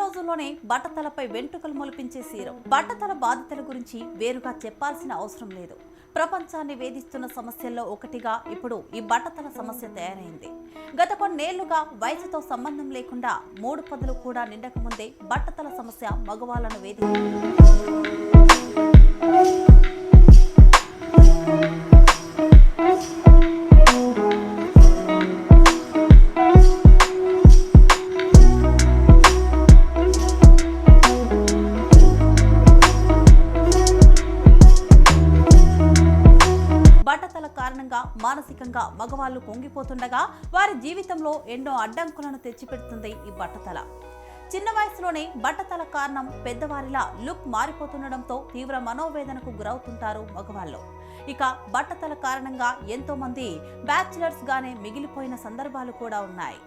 రోజుల్లోనే బట్టతలపై వెంట్రుకలు మొలిపించే సీరం. బట్టతల బాధితుల గురించి వేరుగా చెప్పాల్సిన అవసరం లేదు. ప్రపంచాన్ని వేధిస్తున్న సమస్యల్లో ఒకటిగా ఇప్పుడు ఈ బట్టతల సమస్య తయారైంది. గత కొన్నేళ్లుగా వయసుతో సంబంధం లేకుండా 3 పదులు కూడా నిండకముందే బట్టతల సమస్య మగవాళ్లను వేధిస్తుంది. బట్టతల కారణంగా మానసికంగా మగవాళ్లు కుంగిపోతుండగా వారి జీవితంలో ఎన్నో అడ్డంకులను తెచ్చిపెడుతుంది ఈ బట్టతల. చిన్న వయసులోనే బట్టతల కారణం పెద్దవారిలా లుక్ మారిపోతుండడంతో తీవ్ర మనోవేదనకు గురవుతుంటారు మగవాళ్ళు. ఇక బట్టతల కారణంగా ఎంతో మంది బ్యాచిలర్స్ గానే మిగిలిపోయిన సందర్భాలు కూడా ఉన్నాయి.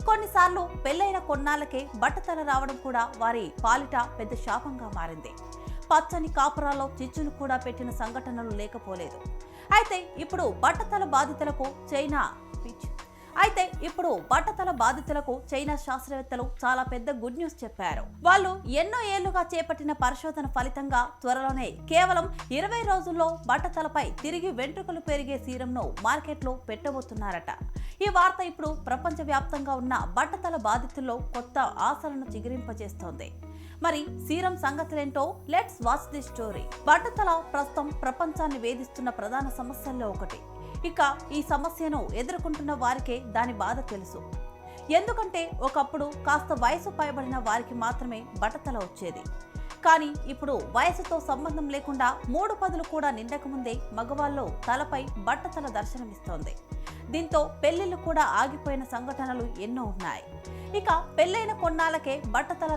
కొన్నిసార్లు పెళ్లైన కొన్నాళ్లకే బట్టతల రావడం కూడా వారి పాలిట పెద్ద శాపంగా మారింది. పచ్చని కాపురాల్లో చిచ్చును కూడా పెట్టిన సంఘటనలు లేకపోలేదు. అయితే ఇప్పుడు బట్టతల బాధితులకు చైనా శాస్త్రవేత్తలు చాలా పెద్ద గుడ్ న్యూస్ చెప్పారు. వాళ్ళు ఎన్నో ఏళ్లుగా చేపట్టిన పరిశోధన ఫలితంగా త్వరలోనే కేవలం 20 రోజుల్లో బట్టతలపై తిరిగి వెంట్రుకలు పెరిగే సీరంను మార్కెట్లో పెట్టబోతున్నారట. ఈ వార్త ఇప్పుడు ప్రపంచవ్యాప్తంగా ఉన్న బట్టతల బాధితుల్లో కొత్త ఆశలను చిగురింపజేస్తోంది. మరి సీరం సంగతులేంటో లెట్స్ వాచ్ ది స్టోరీ. బట్టతల ప్రస్తుతం ప్రపంచాన్ని వేధిస్తున్న ప్రధాన సమస్యల్లో ఒకటి. ఇక ఈ సమస్యను ఎదుర్కొంటున్న వారికే దాని బాధ తెలుసు. ఎందుకంటే ఒకప్పుడు కాస్త వయసు పైబడిన వారికి మాత్రమే బట్టతల వచ్చేది. కానీ ఇప్పుడు వయసుతో సంబంధం లేకుండా 3 పదులు కూడా నిండకముందే మగవాళ్ళు తలపై బట్టతల దర్శనమిస్తోంది. దీంతో పెళ్లిళ్లు కూడా ఆగిపోయిన సంఘటనలు ఎన్నో ఉన్నాయి. ఇక పెళ్లైన కొన్నాళ్లకే బట్టతల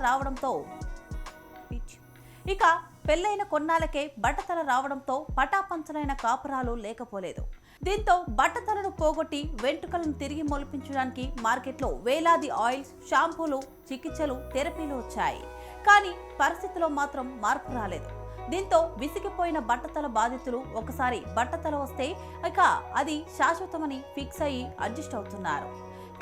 రావడంతో పటాపంచలైన కాపురాలు లేకపోలేదు. దీంతో బట్టతలను పోగొట్టి వెంట్రుకలను తిరిగి మొలిపించడానికి మార్కెట్లో వేలాది ఆయిల్స్, షాంపూలు, చికిత్సలు, థెరపీలు వచ్చాయి. కానీ పరిస్థితిలో మాత్రం మార్పు రాలేదు. దీంతో విసిగిపోయిన బట్టతల బాధితులు ఒకసారి బట్టతల వస్తే ఇక అది శాశ్వతమని ఫిక్స్ అయ్యి అడ్జస్ట్ అవుతున్నారు.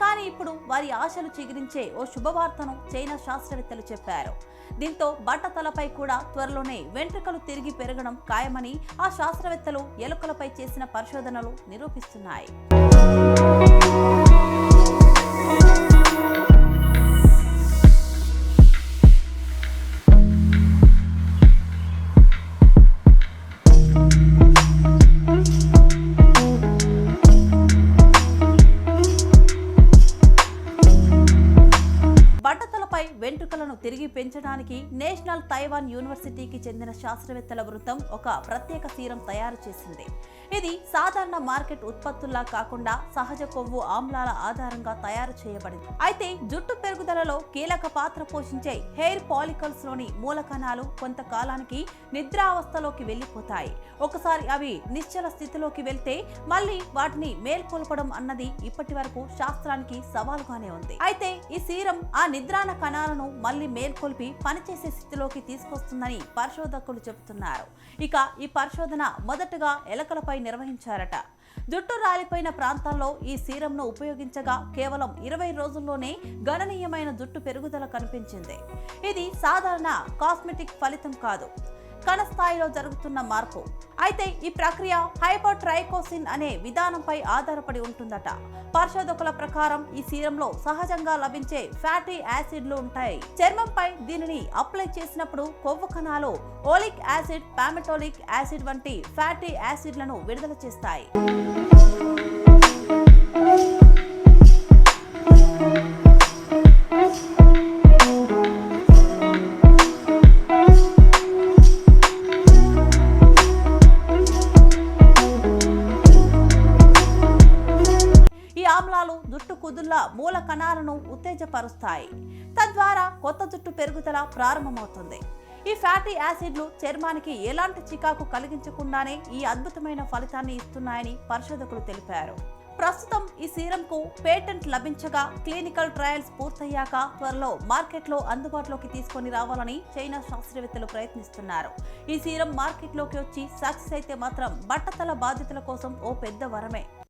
కానీ ఇప్పుడు వారి ఆశలు చిగురించే ఓ శుభవార్తను చైనా శాస్త్రవేత్తలు చెప్పారు. దీంతో బట్టతలపై కూడా త్వరలోనే వెంట్రుకలు తిరిగి పెరగడం ఖాయమని ఆ శాస్త్రవేత్తలు ఎలుకలపై చేసిన పరిశోధనలు నిరూపిస్తున్నాయి. వెంట్రుకలను తిరిగి పెంచడానికి నేషనల్ తైవాన్ యూనివర్సిటీకి చెందిన శాస్త్రవేత్తల బృందం ఒక ప్రత్యేక సీరం తయారు చేసింది. ఇది సాధారణ మార్కెట్ ఉత్పత్తుల్లా కాకుండా సహజ కొవ్వు ఆమ్లాల ఆధారంగా తయారు చేయబడింది. అయితే జుట్టు పెరుగుదలలో కీలక పాత్ర పోషించే హెయిర్ పాలికల్స్ లోని మూలకణాలు కొంతకాలానికి నిద్రావస్థలోకి వెళ్లిపోతాయి. ఒకసారి అవి నిశ్చల స్థితిలోకి వెళ్తే మళ్ళీ వాటిని మేల్కొల్పడం అన్నది ఇప్పటి వరకు శాస్త్రానికి సవాలుగానే ఉంది. అయితే ఈ సీరం ఆ నిద్రాణ కణాలను మళ్లీ మేల్కొల్పి పనిచేసే స్థితిలోకి తీసుకొస్తుందని పరిశోధకులు చెబుతున్నారు. ఇక ఈ పరిశోధన మొదటగా ఎలకలపై నిర్వహించారట. జుట్టు రాలిపోయిన ప్రాంతాల్లో ఈ సీరంను ఉపయోగించగా కేవలం 20 రోజుల్లోనే గణనీయమైన జుట్టు పెరుగుదల కనిపించింది. ఇది సాధారణ కాస్మెటిక్ ఫలితం కాదు, కణ స్థాయిలో జరుగుతున్న మార్పు. అయితే ఈ ప్రక్రియ హైపర్ట్రైకోసిన్ అనే విధానంపై ఆధారపడి ఉంటుందట. పరిశోధకుల ప్రకారం ఈ సీరంలో సహజంగా లభించే ఫ్యాటీ యాసిడ్లు ఉంటాయి. చర్మంపై దీనిని అప్లై చేసినప్పుడు కొవ్వు కణాలు ఓలిక్ యాసిడ్, పామెటోలిక్ యాసిడ్ వంటి ఫ్యాటీ యాసిడ్లను విడుదల చేస్తాయి. ఆమ్లాలు జుట్టు కుదుళ్ల మూల కణాలను ఉత్తేజపరుస్తాయి. తద్వారా కొత్త జుట్టు పెరుగుదల ప్రారంభమవుతుంది. ఈ ఫ్యాటీ యాసిడ్లు చర్మానికి ఎలాంటి చికాకు కలిగించకుండానే ఈ అద్భుతమైన ఫలితాన్ని ఇస్తున్నాయని పరిశోధకులు తెలిపారు. ప్రస్తుతం ఈ సీరంకు పేటెంట్ లభించగా క్లినికల్ ట్రయల్స్ పూర్తయ్యాక త్వరలో మార్కెట్లో అందుబాటులోకి తీసుకొని రావాలని చైనా శాస్త్రవేత్తలు ప్రయత్నిస్తున్నారు. ఈ సీరం మార్కెట్లోకి వచ్చి సక్సెస్ అయితే మాత్రం బట్టతల బాధితుల కోసం ఓ పెద్ద వరమే.